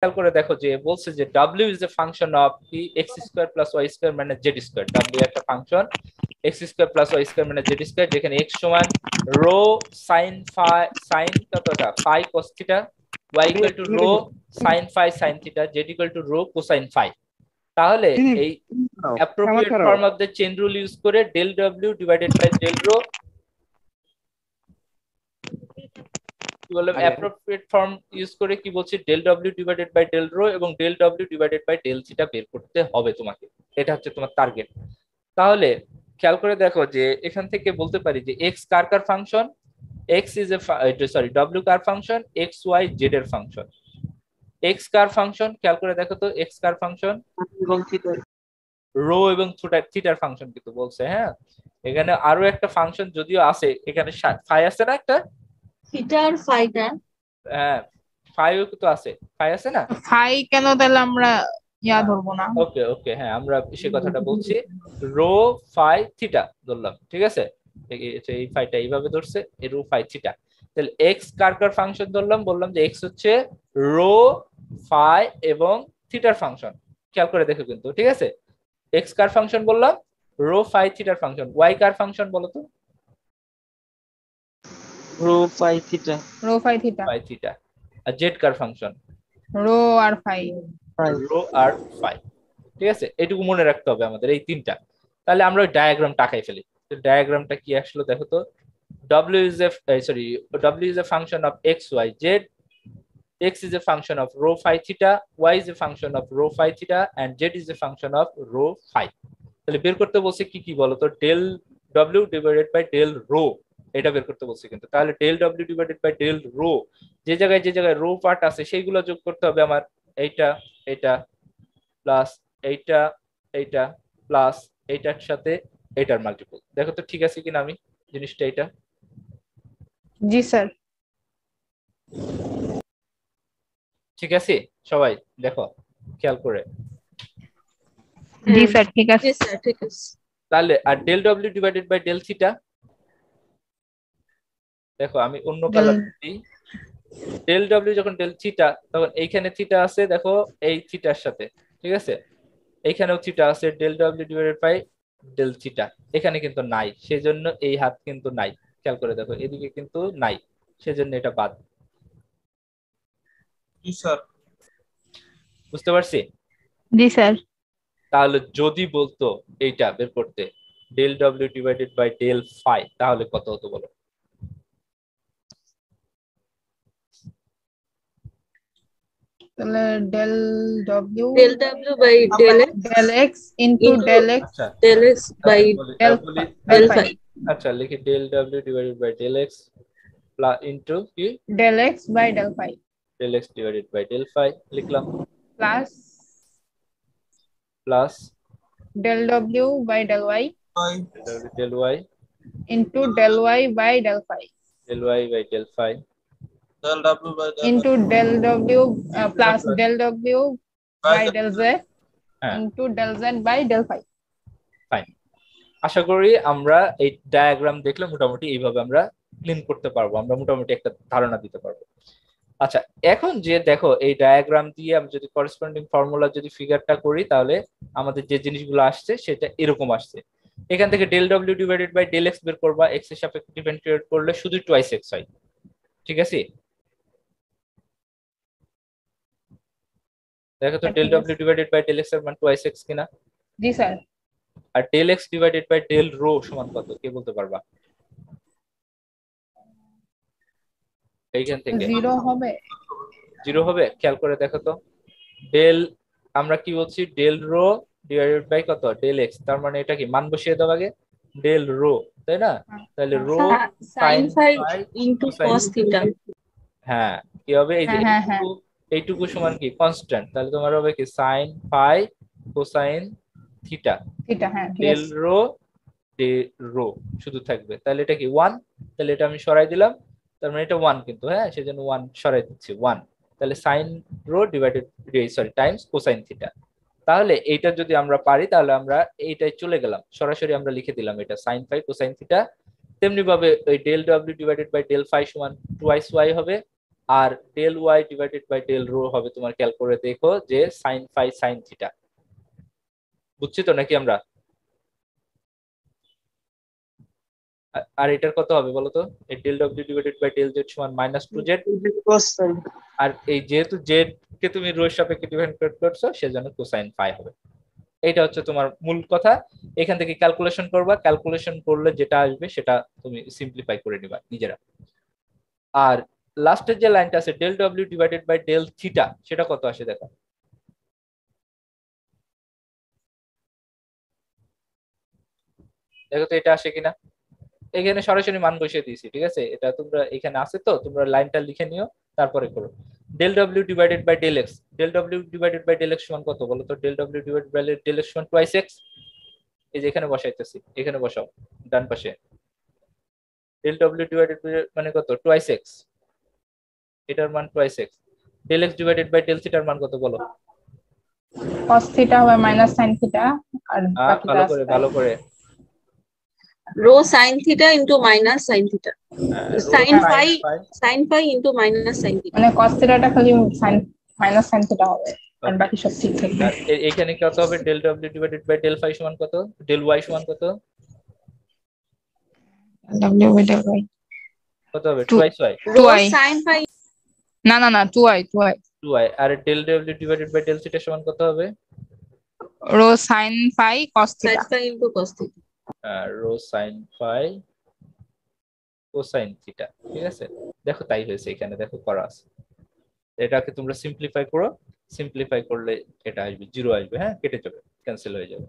খেয়াল করে দেখো যে বলছে যে w is a function of কি x square plus y square মানে z স্কয়ার। w একটা function x square plus y square মানে z স্কয়ার, যেখানে x সমান রো সাইন ফাই সাইন কতটা phi cos theta, y equal to rho sine phi sine theta, z equal to rho cosine phi. তাহলে এই appropriate form of the chain rule use করে del w divided by del rho কি বললাম, appropriate form use করে কি বলছি del W divided by del rho এবং del W divided by del theta বের করতে হবে তোমাকে। এটা হচ্ছে তোমার টার্গেট। তাহলে খেয়াল করে দেখো যে এখান থেকে বলতে পারি যে এক্স কার কার function, x is a sorry ডব্লিউ কার ফাংশন, এক্স ওয়াই জেড এর ফাংশন। এক্স কার ফাংশন খেয়াল করে দেখো তো, এক্স কার ফাংশন রো এবং থিটার ফাংশন কিন্তু বলছে। হ্যাঁ, এখানে আরো একটা ফাংশন যদিও আছে, এখানে ফাই আছে না একটা, থিটা আর ফাইটা। হ্যাঁ ফাইও তো আছে, ফাই আছে না, ফাই কেন তাহলে আমরা ধরবো না? ওকে ওকে, হ্যাঁ আমরা সে কথাটা বলছি, রো ফাই থিটা ধরলাম, ঠিক আছে, এই ফাইটা এইভাবে ধরছে, এই রো ফাই থিটা। তাহলে এক্স কার কার ফাংশন ধরলাম, বললাম যে এক্স হচ্ছে রো ফাই এবং থিটার ফাংশন। খেয়াল করে দেখো কিন্তু, ঠিক আছে, এক্স কার ফাংশন বললাম, রো ফাই থিটার ফাংশন। ওয়াই কার ফাংশন বলো তো? Rho phi theta. Rho phi theta. Phi theta. আর জেড কার ফাংশন? রো আর ফাই। রো আর ফাই। ঠিক আছে, এটুকু মনে রাখতে হবে আমাদের এই তিনটা। তাহলে আমরা ওই ডায়াগ্রামটা আঁকাই ফেলি। তো ডায়াগ্রামটা কি আসলে দেখো তো, w is a w is a function of x y z, x is a function of rho phi theta, y is a function of rho phi theta, and z is a function of rho phi. তাহলে বের করতে বলছে কি কি বলতো, del w divided by del rho, এটা বের করতে বলছে কিন্তু। তাহলে del w divided by del rho, যে জায়গায় রো পার্ট আছে সেইগুলো যোগ করতে হবে আমার, এইটা এটা প্লাস এইটা এইটা প্লাস এইটার সাথে এটার মাল্টিপল। দেখো তো ঠিক আছে কিনা আমি জিনিসটা এটা? জি স্যার। ঠিক আছে সবাই দেখো খেয়াল করে। জি স্যার ঠিক আছে। জি স্যার ঠিক আছে। তাহলে আর del W divided by del theta, দেখো আমি অন্য কালার দিই, ডেল ডব্লিউ যখন ডেল থিটা তখন এইখানে থিটা আছে দেখো এই থিটার সাথে, ঠিক আছে, এইখানেও থিটা আছে, del W divided by del theta এখানে কিন্তু নাই, সেজন্য এই হাত কিন্তু নাই। খেয়াল করে দেখো এদিকে কিন্তু নাই, সেজন্য এটা বাদ। জি স্যার। বুঝতে পারছি? জি স্যার। তাহলে যদি বলতো এইটা বের করতে del W divided by del phi, তাহলে কত হতো বলো? তাহলে ডেল ডব্লিউ by del x into del x by del phi. আচ্ছা লিখি del W divided by del x plus into কি del x by del phi, del x divided by del phi লিখলাম, প্লাস ডেল ডব্লিউ by del y del y into del Y by del phi, del Y by del phi del ডব্লিউ by into del W plus del ডব্লিউ by del Z into del Z by del phi. Fine, আশা করি আমরা এই diagram দেখলে মোটামুটি এইভাবে আমরা clean করতে পারবো, আমরা মোটামুটি একটা ধারণা দিতে পারবো। আচ্ছা এখন যে দেখো এই ডায়াগ্রাম দিয়ে আমি যদি করেসপন্ডিং ফর্মুলা যদি ফিগারটা করি, তাহলে আমাদের যে জিনিসগুলো আসছে সেটা এরকম আসছে। এখান থেকে del W divided by del x বের করবা, এক্স এর সাপেক্ষে ডিফারেন্সিয়েট করলে শুধু টুয়াইস এক্স হয়, ঠিক আছে? দেখো তো del W divided by del x এর মান টুয়াইস এক্স কিনা? জি স্যার। আর del x divided by del rho সমান কত, কে বলতে পারবা? এইখান থেকে জিরো হবে। জিরো হবে, খেয়াল করে দেখো তো, ডেল আমরা কি বলছি ডেল রো ডিভাইডেড বাই কত ডেল এক্স, তার মানে এটা কি মান বসিয়ে দাও আগে, ডেল রো, তাই না? তাহলে rho sin phi into cos theta. হ্যাঁ কি হবে, এই যে এইটুকু সমান কি কনস্ট্যান্ট, তাহলে তোমার হবে কি sin phi cosine theta theta. হ্যাঁ ডেল রো ডে রো শুধু থাকবে, তাহলে এটা কি 1, তাহলে এটা আমি সরাই দিলাম, তার মানে এটা 1 কিন্তু, হ্যাঁ সেজন্য 1 সরাই দিচ্ছি 1, তাহলে sin rho divided sorry times cosine theta. তাহলে এইটা যদি আমরা পারি তাহলে আমরা এইটাই চলে গেলাম, সরাসরি আমরা লিখে দিলাম এটা sin phi cosine থিটা। তেমনি ভাবে ওই del w divided by del phi সমান টুয়াইস y হবে, আর del y divided by del rho হবে তোমার, ক্যাল করে দেখো যে সাইন ফাই সাইন থিটা। বুঝছি তো নাকি আমরা? আর এটার কত হবে বলো তো? এই del W divided by del z সমান -2z। কোসাইন। আর এই যেহেতু জেড কে তুমি রো এর সাপেক্ষে ডিফারেন্সিয়েট করছো সেজন্য কোসাইন ফাই হবে। এটা হচ্ছে তোমার মূল কথা। এখান থেকে ক্যালকুলেশন করবা, ক্যালকুলেশন করলে যেটা আসবে সেটা তুমি সিম্পলিফাই করে নিবা নিজেরা। আর লাস্টের যে লাইনটা আছে del W divided by del theta, সেটা কত আসে দেখো। দেখো তো এটা আসে কিনা। এখানে সরাসরি মান বসিয়ে দিয়েছি, ঠিক আছে? এটা তোমরা এখানে আছে তো, তোমরা লাইনটা লিখে নিও তারপরে করো। Del W divided by del x, del W divided by del x সমান কত বলো তো? Del W divided by del x সমান টুয়াইস এক্স। এই যে এখানে বসাইতেছি, এখানে বসাও ডান পাশে। ডেল ডব্লিউ ডিভাইডেড বাই মানে কত? টুয়াইস এক্স, এটার মান twice x. Del x divided by del থিটার মান কত বলো? cos থিটা হবে মাইনাস sin থিটা, আর ভালো করে ভালো করে। rho sin theta into minus sin theta. Sin phi into minus sin theta. মানে cos থিটাটা খালি sin মাইনাস sin থিটা হবে, আর বাকি সব ঠিক থাকবে। এখানে কত হবে? Del W divided by del phi সমান কত? ডেল ওয়াই সমান কত? w বাই del y কত হবে? Twice y. Rho sin phi. না না না 2y 2y। আর del W divided by del theta সমান কত হবে? rho sin phi cos Sin theta. phi into cos theta. Rho sine phi cosine theta, ঠিক আছে? দেখো তাই হয়েছে, এখানে দেখো করা আছে। এটাকে তোমরা সিম্পলিফাই করো, সিম্পলিফাই করলে এটা আসবে 0 আসবে, হ্যাঁ কেটে যাবে, ক্যান্সেল হয়ে যাবে।